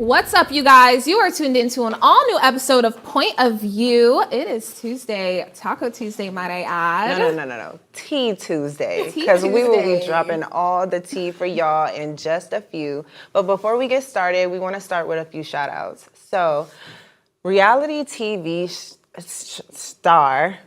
What's up, you guys? You are tuned into an all-new episode of Point of View. It is Tuesday, Taco Tuesday, might I add. No. Tea Tuesday. Because we will be dropping all the tea for y'all in just a few. But before we get started, we want to start with a few shout-outs. So, reality TV star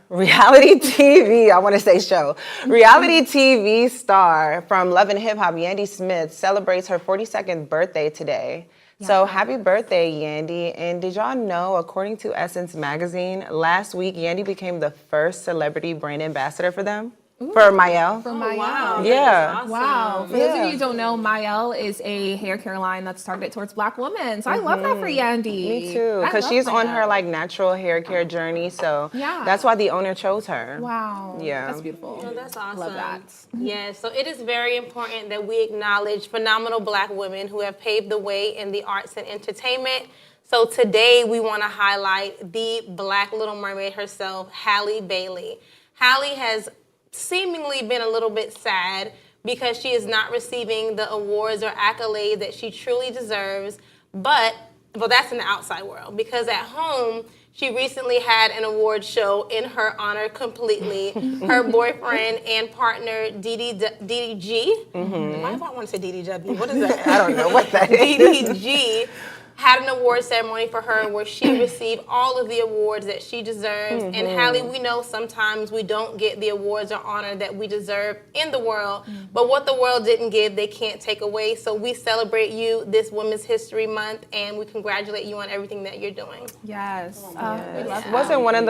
from Love and Hip Hop, Yandy Smith, celebrates her 42nd birthday today. Yeah. So happy birthday, Yandy. And did y'all know, according to Essence magazine, last week Yandy became the first celebrity brand ambassador for them? Ooh. For Mayel. For Mayel. Wow. Yeah. Awesome. Wow. For those of you who don't know, Mayel is a hair care line that's targeted towards Black women. So I love that for Yandy. Me too. Because she's on her natural hair care journey. So that's why the owner chose her. Wow. Yeah. That's beautiful. Oh, that's awesome. Love that. Yeah, so it is very important that we acknowledge phenomenal Black women who have paved the way in the arts and entertainment. So today we want to highlight the Black Little Mermaid herself, Halle Bailey. Halle has seemingly been a little bit sad because she is not receiving the awards or accolades that she truly deserves. But, well, that's in the outside world, because at home, she recently had an award show in her honor completely. Her boyfriend and partner, DDG. Why do I want to say DDW? What is that? I don't know what that is. DDG had an award ceremony for her where she received all of the awards that she deserves. And Halle, we know sometimes we don't get the awards or honor that we deserve in the world, but what the world didn't give, they can't take away. So we celebrate you this Women's History Month, and we congratulate you on everything that you're doing. Yes. We love that. Wasn't one of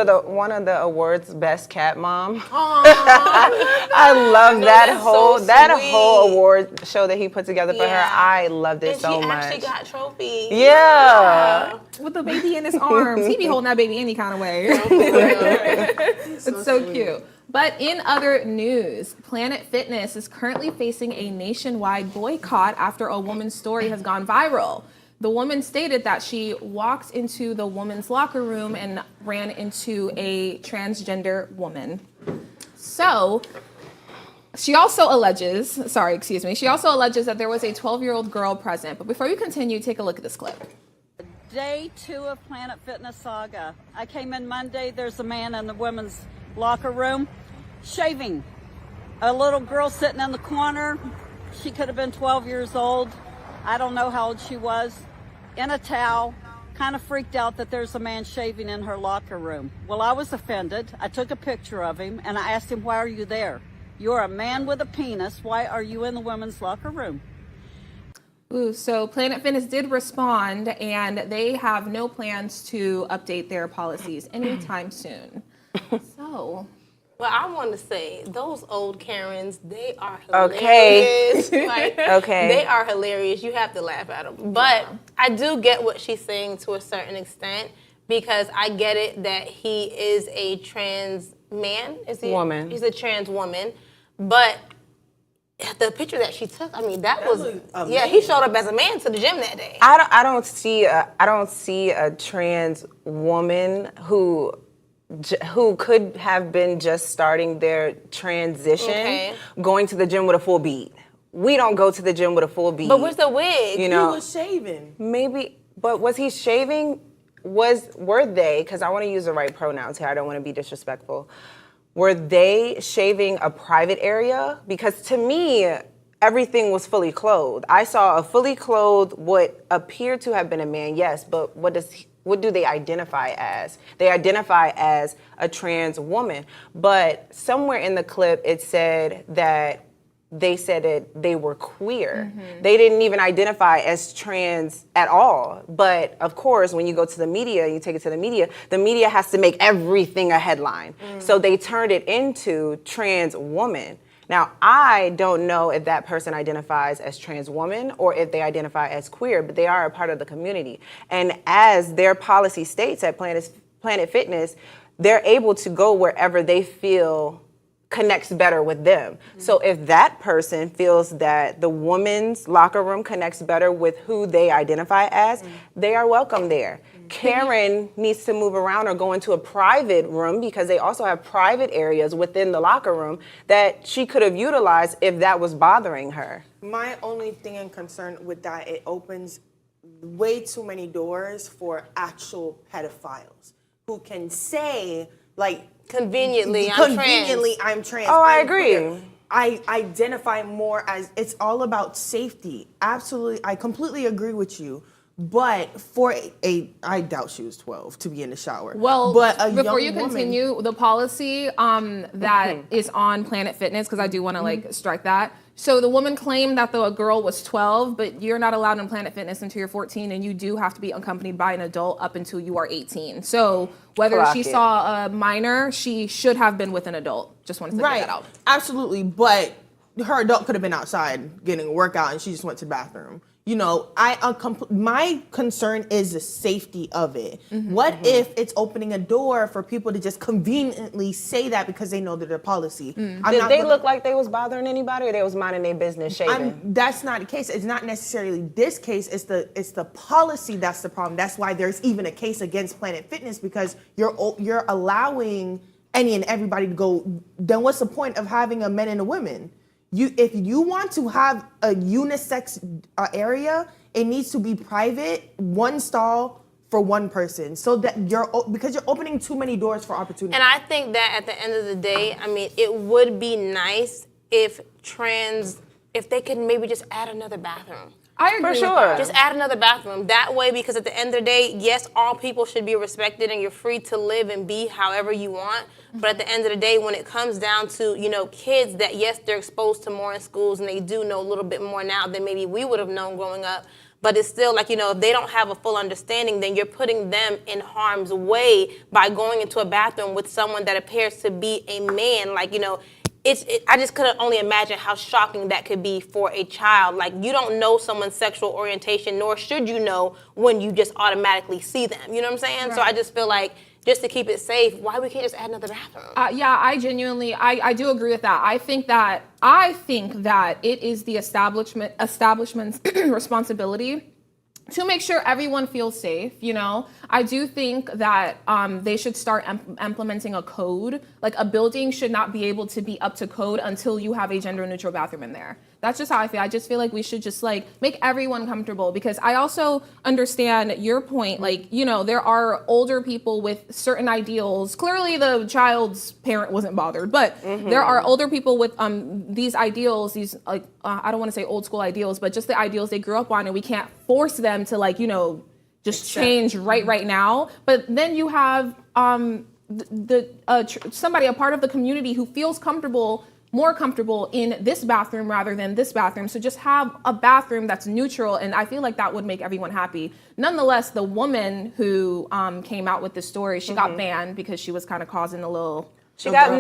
the awards Best Cat Mom? I love that whole award show that he put together for her. I loved it so much. And she actually got trophies. Yeah. With the baby in his arms. He be holding that baby any kind of way. It's so cute. But in other news, Planet Fitness is currently facing a nationwide boycott after a woman's story has gone viral. The woman stated that she walked into the woman's locker room and ran into a transgender woman. So she also alleges that there was a 12-year-old girl present. But before we continue, take a look at this clip. Day 2 of Planet Fitness saga. I came in Monday, there's a man in the women's locker room shaving. A little girl sitting in the corner, she could have been 12 years old. I don't know how old she was, in a towel, kind of freaked out that there's a man shaving in her locker room. Well, I was offended. I took a picture of him and I asked him, why are you there? You're a man with a penis. Why are you in the women's locker room? Ooh, so Planet Fitness did respond, and they have no plans to update their policies anytime soon. So, well, I want to say those old Karens, they are hilarious. Okay. They are hilarious. You have to laugh at them. But I do get what she's saying to a certain extent, because I get it that he is a trans man. Is he? Woman. He's a trans woman. But the picture that she took, I mean, that was he showed up as a man to the gym that day. I don't see a trans woman who could have been just starting their transition going to the gym with a full beat. We don't go to the gym with a full beat. But where's the wig? You know, he was shaving. Maybe, but was he shaving? Were they? Because I want to use the right pronouns here. I don't want to be disrespectful. Were they shaving a private area? Because to me, everything was fully clothed. I saw a fully clothed, what appeared to have been a man, yes, but what do they identify as? They identify as a trans woman. But somewhere in the clip, it said that they were queer. They didn't even identify as trans at all. But of course, when you go to the media, you take it to the media has to make everything a headline. So they turned it into trans woman. Now, I don't know if that person identifies as trans woman or if they identify as queer, but they are a part of the community. And as their policy states at Planet Fitness, they're able to go wherever they feel connects better with them. So if that person feels that the woman's locker room connects better with who they identify as, they are welcome there. Karen needs to move around or go into a private room, because they also have private areas within the locker room that she could have utilized if that was bothering her. My only thing and concern with that, it opens way too many doors for actual pedophiles who can say, like, Conveniently, I'm trans. Oh, I I'm agree. queer. I identify more as, it's all about safety. Absolutely, I completely agree with you. But for I doubt she was 12 to be in the shower. Well, but a before young you woman, continue, the policy that is on Planet Fitness, because I do want to like strike that. So the woman claimed that the girl was 12, but you're not allowed in Planet Fitness until you're 14, and you do have to be accompanied by an adult up until you are 18. So whether Clock she it. saw a minor, she should have been with an adult. Just wanted to get that out. Absolutely, but her adult could have been outside getting a workout, and she just went to the bathroom. You know, my concern is the safety of it. What if it's opening a door for people to just conveniently say that because they know that their policy? Did they look like they was bothering anybody, or they was minding their business shaving? That's not the case. It's not necessarily this case. It's the policy that's the problem. That's why there's even a case against Planet Fitness, because you're allowing any and everybody to go. Then what's the point of having a men and a women? If you want to have a unisex area, it needs to be private, one stall for one person, so that because you're opening too many doors for opportunity. And I think that at the end of the day, I mean, it would be nice if they could maybe just add another bathroom. I agree For with sure. that. Just add another bathroom. That way, because at the end of the day, yes, all people should be respected and you're free to live and be however you want. But at the end of the day, when it comes down to, you know, kids that, yes, they're exposed to more in schools and they do know a little bit more now than maybe we would have known growing up. But it's still like, you know, if they don't have a full understanding, then you're putting them in harm's way by going into a bathroom with someone that appears to be a man. Like, you know, I just couldn't only imagine how shocking that could be for a child. Like, you don't know someone's sexual orientation, nor should you know when you just automatically see them. You know what I'm saying? Right. So I just feel like, just to keep it safe, why we can't just add another bathroom? Yeah, I genuinely, I do agree with that. I think that it is the establishment's responsibility to make sure everyone feels safe. You know, I do think that they should start implementing a code. Like, a building should not be able to be up to code until you have a gender neutral bathroom in there. That's just how I feel. I just feel like we should just like make everyone comfortable, because I also understand your point. Like, you know, there are older people with certain ideals. Clearly the child's parent wasn't bothered, but there are older people with these ideals, these like, I don't want to say old school ideals, but just the ideals they grew up on, and we can't force them to, like, you know, just change right now. But then you have somebody, a part of the community, who feels more comfortable in this bathroom rather than this bathroom. So just have a bathroom that's neutral, and I feel like that would make everyone happy. Nonetheless, the woman who came out with this story, she got banned because she was kind of causing a little. She got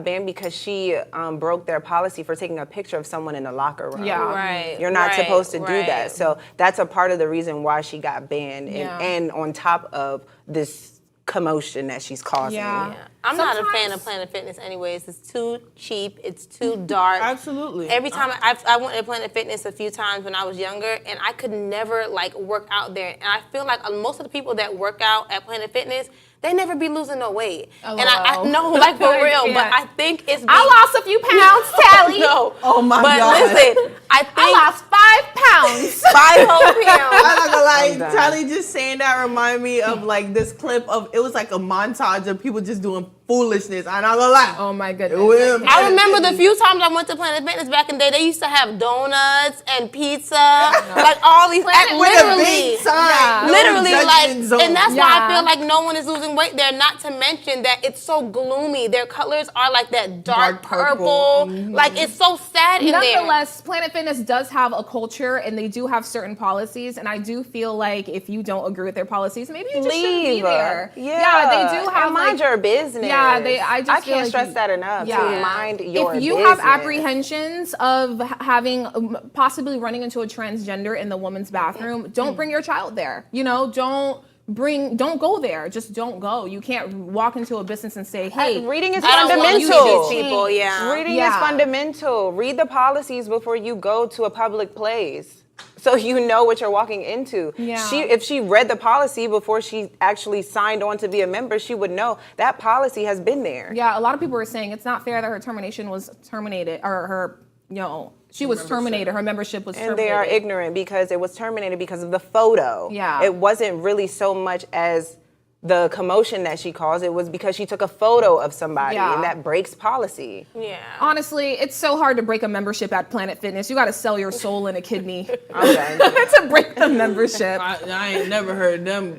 banned because she broke their policy for taking a picture of someone in the locker room. Yeah. Right. You're not supposed to do right. that. So that's a part of the reason why she got banned, and on top of this commotion that she's causing. Yeah. I'm not a fan of Planet Fitness anyways. It's too cheap. It's too dark. Absolutely. Every time I went to Planet Fitness a few times when I was younger, and I could never like work out there. And I feel like most of the people that work out at Planet Fitness, they never be losing no weight. Oh, and I know, like, for real, but I think it's I lost a few pounds, Tally. No. Oh my but God. listen, I think I lost 5 pounds. 5 whole pounds. I'm not gonna lie, I'm done. Tally just saying that remind me of like this clip of, it was like a montage of people just doing foolishness. I'm not gonna lie. Oh my goodness. I remember the few times I went to Planet Fitness back in the day, they used to have donuts and pizza, like all these, with a literally. big sign. Literally, No like, judgment zone. and that's why I Yeah. feel like no one is losing weight there. Not to mention that it's so gloomy. Their colors are like that dark purple. Like, it's so sad in there. Nonetheless, Planet Fitness does have a culture, and they do have certain policies. And I do feel like if you don't agree with their policies, maybe you just shouldn't be Leave. there. Yeah, they do have and mind like, your business. Yeah, I just feel can't like stress that enough. Yeah. To mind your if you business. have apprehensions of having possibly running into a transgender in the woman's bathroom, don't bring your child there. You know, don't go there. Just don't go. You can't walk into a business and say, hey, reading is I don't want you to fundamental. these people, yeah. Reading Yeah. is fundamental. Read the policies before you go to a public place, so you know what you're walking into. Yeah. If she read the policy before she actually signed on to be a member, she would know that policy has been there. Yeah, a lot of people were saying it's not fair that her termination was terminated, or her, you know, She was terminated. Her membership was And terminated. they are ignorant because it was terminated because of the photo. Yeah. It wasn't really so much as the commotion that she caused. It was because she took a photo of somebody, Yeah. and that breaks policy. Yeah. Honestly, it's so hard to break a membership at Planet Fitness. You got to sell your soul and a kidney I'm done. to break the membership. I ain't never heard them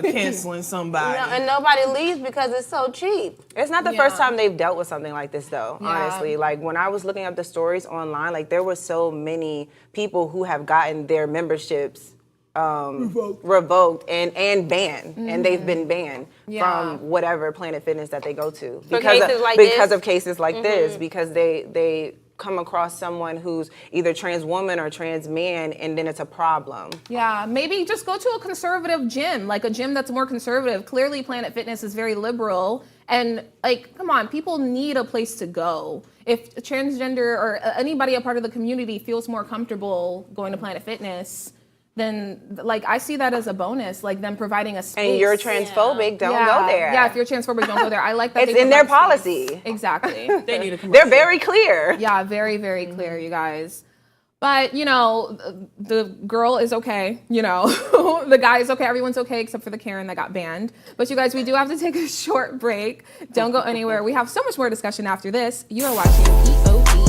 canceling somebody. And nobody leaves because it's so cheap. It's not the first time they've dealt with something like this, though, Yeah. honestly. Like, when I was looking up the stories online, like, there were so many people who have gotten their memberships revoked and banned, and they've been banned from whatever Planet Fitness that they go to because of cases like this, because they come across someone who's either trans woman or trans man, and then it's a problem. Yeah, maybe just go to a conservative gym, like a gym that's more conservative. Clearly, Planet Fitness is very liberal. And, like, come on, people need a place to go. If a transgender or anybody a part of the community feels more comfortable going to Planet Fitness, then, like, I see that as a bonus, like them providing a space. And you're transphobic, don't go there. Yeah, if you're transphobic, don't go there. I like that. It's they in their provide space. policy. Exactly. They need a commercial. They're very clear. Yeah, very, very clear, you guys. But, you know, the girl is okay, you know. The guy is okay, everyone's okay except for the Karen that got banned. But you guys, we do have to take a short break. Don't go anywhere. We have so much more discussion after this. You are watching POV.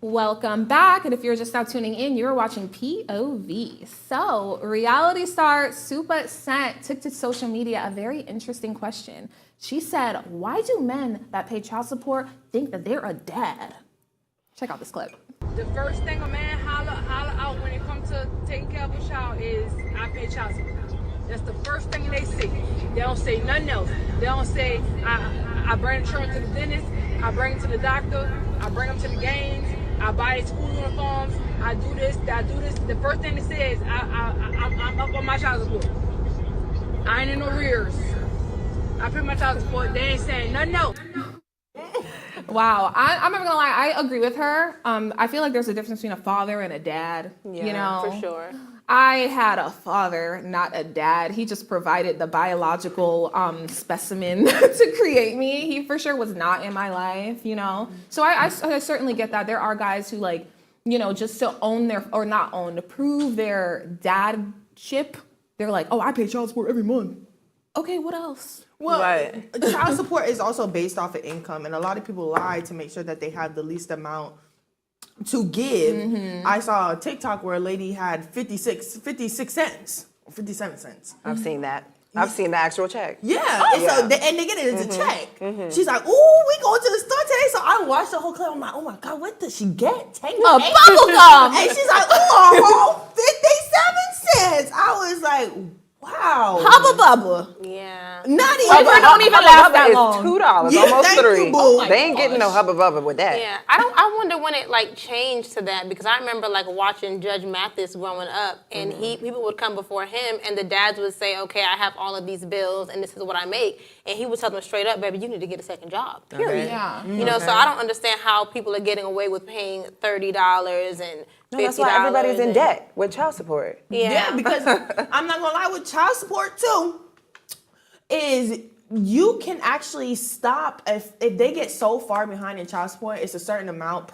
Welcome back, and if you're just now tuning in, you're watching POV. So, reality star Supa Sent took to social media a very interesting question. She said, why do men that pay child support think that they're a dad? Check out this clip. The first thing a man holler out when it comes to taking care of a child is, I pay child support. That's the first thing they say. They don't say nothing else. They don't say, I bring the children to the dentist, I bring them to the doctor, I bring them to the games, I buy their school uniforms, I do this, I do this. The first thing they say is, I'm up on my child support. I ain't in no arrears. I pay my child support. They ain't saying nothing else. Wow, I'm not gonna lie, I agree with her. I feel like there's a difference between a father and a dad. Yeah, you know, For sure. I had a father, not a dad. He just provided the biological specimen to create me. He for sure was not in my life, you know? So I certainly get that. There are guys who like, you know, just to own their, or not own, to prove their dadship, they're like, oh, I pay child support every month. Okay, what else? Well, Right. child support is also based off of income, and a lot of people lie to make sure that they have the least amount to give. I saw a TikTok where a lady had 56 cents, or 57 cents. I've seen that. I've seen the actual check. Yeah, and so and they get it as a check. She's like, "Ooh, we going to the store today." So I watched the whole clip. I'm like, "Oh my god, what did she get? Take A bubble gum. And she's like, "Ooh, a whole 57 cents." I was like, "Wow, Hubba bubba. Yeah. not even." Hubba don't even Hubba last Bubba that is long. $2, Yeah, almost thank you, $3. boo. Oh my They ain't getting no Hubba Bubba with that. Yeah, I wonder when it like changed to that, because I remember like watching Judge Mathis growing up, and people would come before him, and the dads would say, "Okay, I have all of these bills, and this is what I make," and he would tell them straight up, "Baby, you need to get a second job." Period. Yeah. You know, so I don't understand how people are getting away with paying $30 and $50. No, that's why everybody's in and- debt with child support. Yeah, because I'm not gonna lie, with child support too, is you can actually stop if they get so far behind in child support. It's a certain amount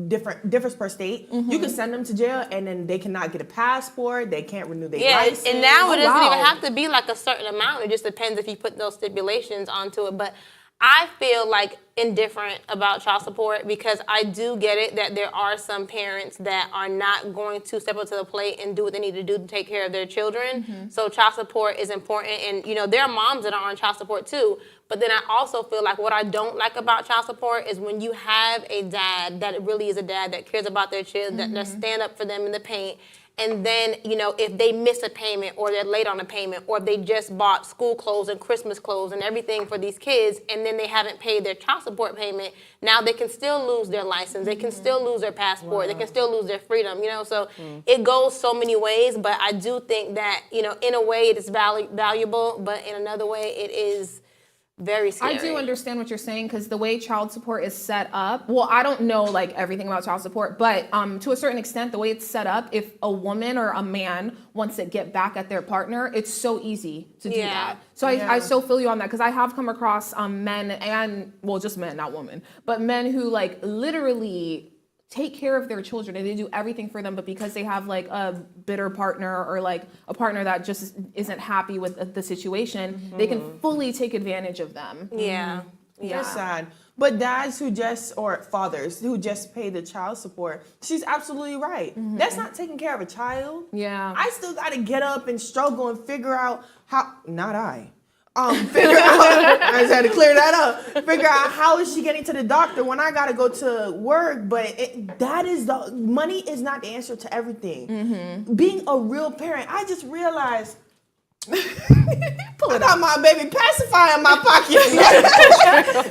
differs per state. You can send them to jail, and then they cannot get a passport. They can't renew their license. And now it doesn't wow. even have to be like a certain amount. It just depends if you put those stipulations onto it. But I feel like indifferent about child support, because I do get it that there are some parents that are not going to step up to the plate and do what they need to do to take care of their children. So child support is important. And, you know, there are moms that are on child support too. But then I also feel like what I don't like about child support is when you have a dad that really is a dad that cares about their children, that stand up for them in the paint. And then, you know, if they miss a payment, or they're late on a payment, or if they just bought school clothes and Christmas clothes and everything for these kids, and then they haven't paid their child support payment, now they can still lose their license. They can still lose their passport. They can still lose their freedom, you know. So it goes so many ways, but I do think that, you know, in a way it is valuable, but in another way it is very scary. I do understand what you're saying, because the way child support is set up, well, I don't know like everything about child support, but to a certain extent, the way it's set up, if a woman or a man wants to get back at their partner, it's so easy to do that. So I so feel you on that, because I have come across men and, well, just men, not women, but men who like literally take care of their children and they do everything for them, but because they have like a bitter partner, or like a partner that just isn't happy with the situation, they can fully take advantage of them. Yeah. It's sad. But dads who just, or fathers who just pay the child support, she's absolutely right. That's not taking care of a child. Yeah. I still got to get up and struggle and figure out how, not I. Figure out, I just had to clear that up. Figure out how is she getting to the doctor when I got to go to work. But that is the, money is not the answer to everything. Being a real parent, I just realized, I got my baby pacifier in my pocket.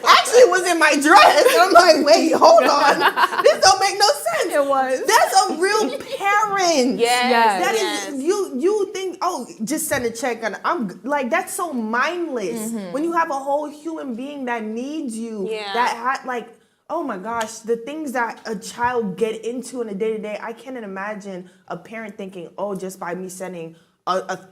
Actually, it was in my dress. And I'm like, wait, hold on. This don't make no sense. It was. That's a real parent. Yes. That is, you think, oh, just send a check. And I'm like, that's so mindless. When you have a whole human being that needs you, that like, oh my gosh, the things that a child get into in a day-to-day, I can't imagine a parent thinking, oh, just by me sending a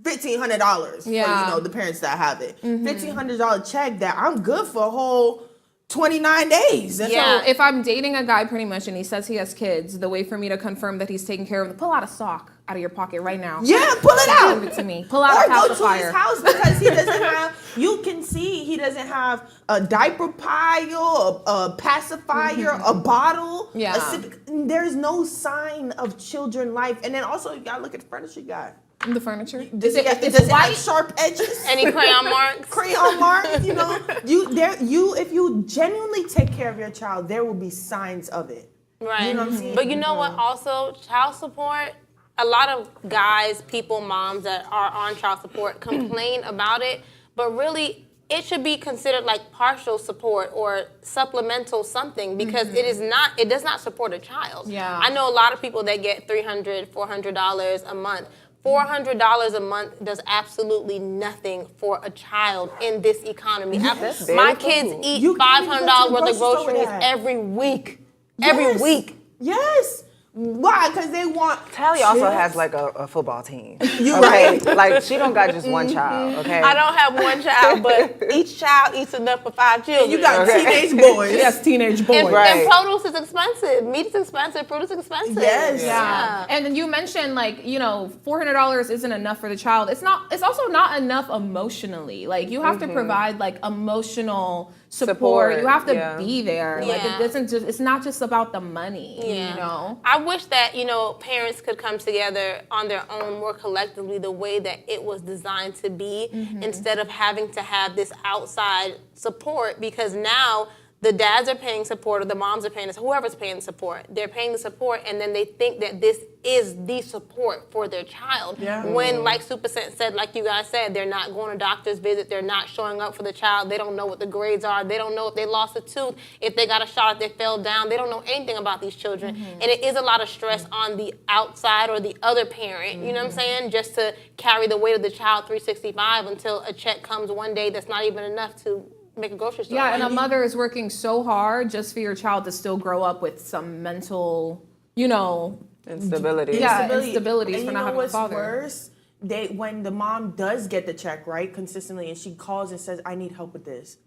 $1,500 for, you know, the parents that have it. $1,500 check that I'm good for a whole 29 days. And So if I'm dating a guy pretty much and he says he has kids, the way for me to confirm that he's taking care of them, pull out a sock out of your pocket right now. yeah, pull it out. Give it to me. Pull out a Or go to pacifier. his house, because he doesn't have, you can see he doesn't have a diaper pile, a pacifier, a bottle. Yeah. There's no sign of children life. And then also, you gotta look at the furniture you got. The furniture. Does it it's have white? sharp edges? Any crayon marks? Crayon marks, you know, if you genuinely take care of your child, there will be signs of it. Right. You know what I'm saying? But you know what? Also, child support, a lot of guys, people, moms that are on child support complain about it, but really it should be considered like partial support or supplemental something, because it does not support a child. Yeah. I know a lot of people that get $300, $400 a month. $400 a month does absolutely nothing for a child in this economy. Yes. My kids eat You can't even go to $500 the worth of grocery store with groceries that. every week. Yes. Every week. Yes. Why? Because they want. Tally also chips. has like a football team. You okay? right. Like she don't got just one child. Okay. I don't have one child, but each child eats enough for 5 children. You got Okay. teenage boys. Yes, teenage boys. And, Right. and produce is expensive. Meat is expensive. Fruit is expensive. Yes. Yeah. And then you mentioned like, you know, $400 isn't enough for the child. It's also not enough emotionally. Like you have to provide like emotional support. You have to be there. Like Yeah. it's not just about the money, you know. I wish that, you know, parents could come together on their own more collectively the way that it was designed to be instead of having to have this outside support, because now the dads are paying support or the moms are paying this, whoever's paying the support, they're paying the support, and then they think that this is the support for their child. Yeah. When, like Super said, like you guys said, they're not going to doctor's visit, they're not showing up for the child, they don't know what the grades are, they don't know if they lost a tooth, if they got a shot, if they fell down, they don't know anything about these children. And it is a lot of stress on the outside or the other parent, you know what I'm saying, just to carry the weight of the child 365 until a check comes one day that's not even enough to make a grocery store. Yeah, and a mother is working so hard just for your child to still grow up with some mental, you know, Instability. Yeah, instability And for you not know having a what's father. worse? When the mom does get the check, right, consistently, and she calls and says, I need help with this.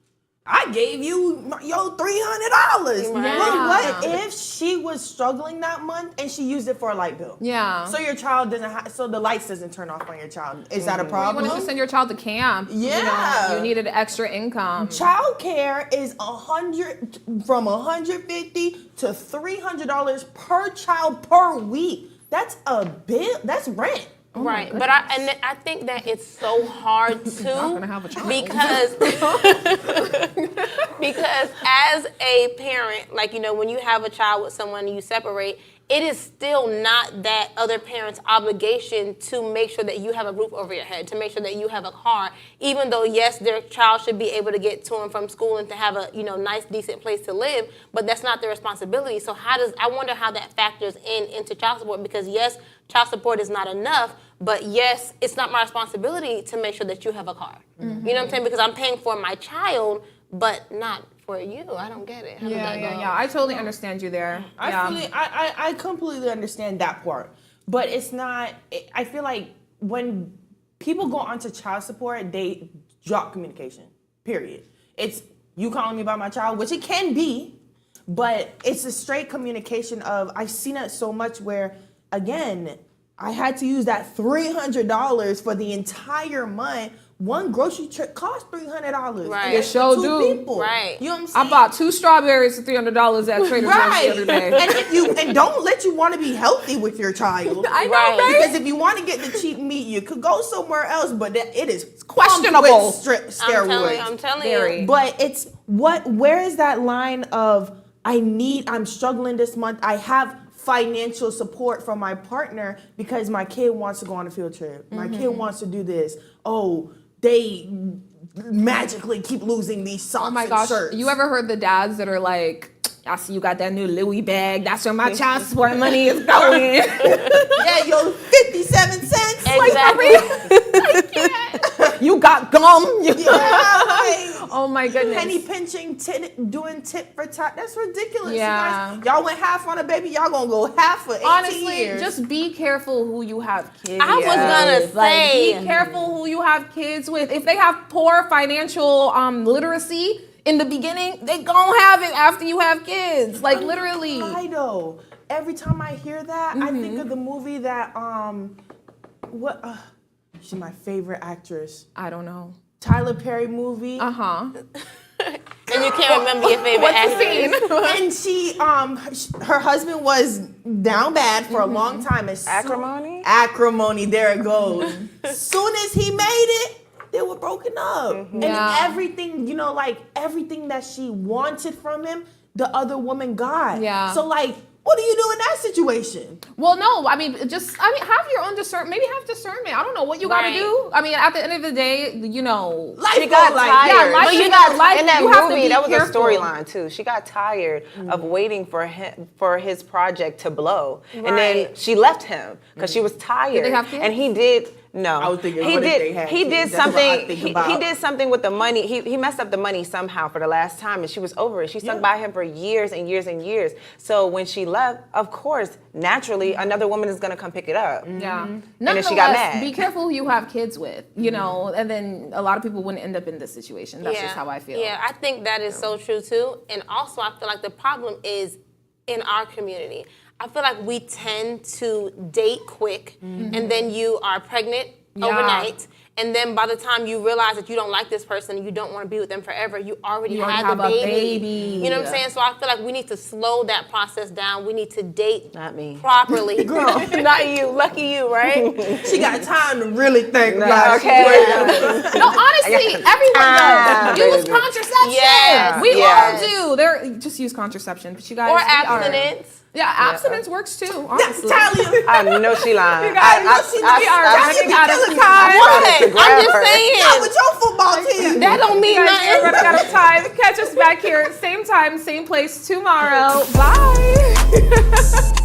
I gave you $300. Well, what if she was struggling that month and she used it for a light bill? Yeah. So your child so the lights doesn't turn off on your child. Is that a You problem? wanted to send your child to camp. Yeah. You know, you needed extra income. Child care is from $150 to $300 per child per week. That's a bill. That's rent. Right, but I think that it's so hard too gonna have a child. because as a parent, like, you know, when you have a child with someone and you separate, it is still not that other parent's obligation to make sure that you have a roof over your head, to make sure that you have a car, even though, yes, their child should be able to get to and from school and to have a, you know, nice, decent place to live, but that's not their responsibility. So I wonder how that factors into child support, because yes, child support is not enough, but yes, it's not my responsibility to make sure that you have a car. You know what I'm saying? Because I'm paying for my child, but not for you. I don't get it. How does that go? Yeah. I totally understand you there. I completely understand that part, but it's not. I feel like when people go onto child support, they drop communication. Period. It's you calling me about my child, which it can be, but it's a straight communication of. I've seen it so much where, again, I had to use that $300 for the entire month. One grocery trip costs $300. Right. It sure Two do. people. Right. You know what I'm saying? I bought 2 strawberries for $300 at Trader Joe's Right. the other day. and don't let you want to be healthy with your child. I know, Right. right? Because if you want to get the cheap meat, you could go somewhere else, but it is questionable. pumped with steroids. I'm telling Very. you. But it's where is that line of I'm struggling this month. I have financial support from my partner because my kid wants to go on a field trip. My kid wants to do this. Oh, they magically keep losing these socks Oh my and gosh. shirts. You ever heard the dads that are like, I see you got that new Louis bag. That's where my child support money is going. Yeah, yo, 57 cents. Exactly. You got gum. Yeah, like, Oh my goodness. penny pinching, doing tit for tat. That's ridiculous. Yeah. You guys, y'all went half on a baby. Y'all gonna go half for 18 Honestly, years. just be careful who you have kids. I was gonna with. Like, say. be careful who you have kids with. If they have poor financial literacy in the beginning, they gonna have it after you have kids. Like literally. I know. Every time I hear that, I think of the movie that she's my favorite actress. I don't know. Tyler Perry movie. Uh-huh. And you can't remember your favorite actress. And she, her husband was down bad for a long time. Acrimony? Acrimony, there it goes. Soon as he made it, they were broken up. And Yeah. everything, everything that she wanted from him, the other woman got. Yeah. So what do you do in that situation? Well, no, have your own discernment. Maybe have discernment. I don't know what you gotta Right. do. I mean, at the end of the day, Life She got goes like- tired. yeah, life But is you a got life. in that You have to movie. be That was careful. a storyline too. She got tired of waiting for him for his project to blow, and then Right. she left him because she was tired. they have kids? And he did. No, I was thinking, he what if did. they had He kids? did That's what I something. think He about. did something with the money. He messed up the money somehow for the last time, and she was over it. She stuck by him for years and years and years. So when she left, of course, naturally, another woman is gonna come pick it up. Yeah. And then she got mad. Be careful who you have kids with, you know, and then a lot of people wouldn't end up in this situation. That's just how I feel. Yeah, I think that is so true too. And also, I feel like the problem is in our community. I feel like we tend to date quick, and then you are pregnant overnight. And then by the time you realize that you don't like this person and you don't want to be with them forever, you already had have the a baby. baby. You know what I'm saying? So I feel like we need to slow that process down. We need to date Not me. properly. Girl. Not you. Lucky you, right? She got time to really think about Okay. it. No, honestly, everyone does. Use baby. contraception. Yes, We yes. all do. Just use contraception. But you guys, Or we are- abstinence. Yeah, abstinence works too, honestly. Talia, I know she lying. We are running out of time. What? to grab I'm just her. saying. with your football team. That don't mean Guys, we're nothing. running out of time. Catch us back here, same time, same place tomorrow. Bye.